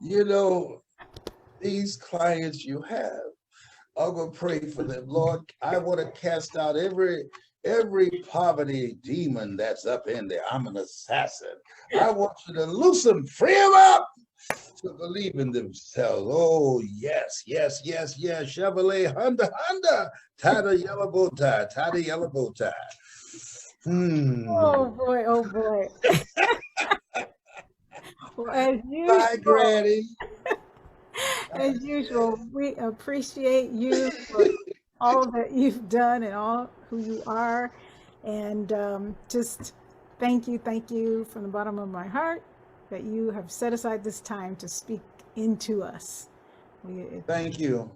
You know, these clients you have, I'm gonna pray for them. Lord, I want to cast out every poverty demon that's up in there. I'm an assassin. I want you to loose them, free them up to believe in themselves. Oh, yes, yes, yes, yes. Chevrolet Honda Honda. Tada yellow bow tie. Tada yellow bow tie. Oh Hmm. boy, oh boy. Well, Bye, Granny. as usual, we appreciate you for all that you've done and all who you are. And just thank you from the bottom of my heart that you have set aside this time to speak into us. We, Thank you.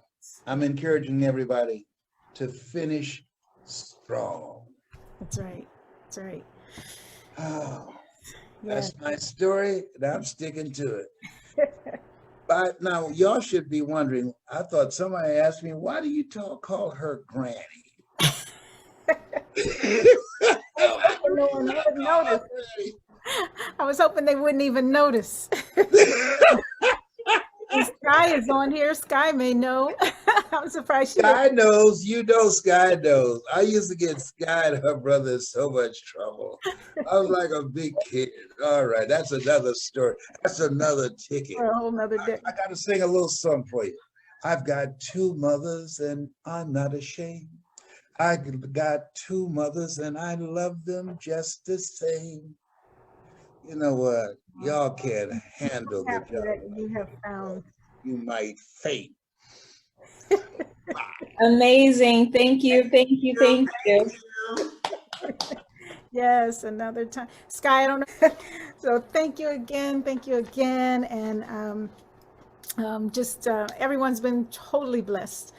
I'm encouraging everybody to finish strong. that's right. That's right. Oh, Yeah. that's my story, and I'm sticking to it. But now, y'all should be wondering. I thought somebody asked me, "Why do you call her Granny?" I was Why hoping do no you one gotta would call notice. her I was hoping they wouldn't even notice. Granny? And Sky is on here. Sky may know. I'm surprised she Sky doesn't. knows, you know, Sky knows. I used to get Sky and her brother in so much trouble. I was like a big kid. All right, that's another story. That's another ticket. For a whole nother day. I got to sing a little song for you. I've got two mothers and I'm not ashamed. I got two mothers and I love them just the same. You know what? Y'all can't handle the Happy that gentleman. you have found. You might faint. Amazing. Thank you. Thank you. You, Thank thank you. you. Yes, another time. Sky, I don't know. So thank you again. Thank you again. And just everyone's been totally blessed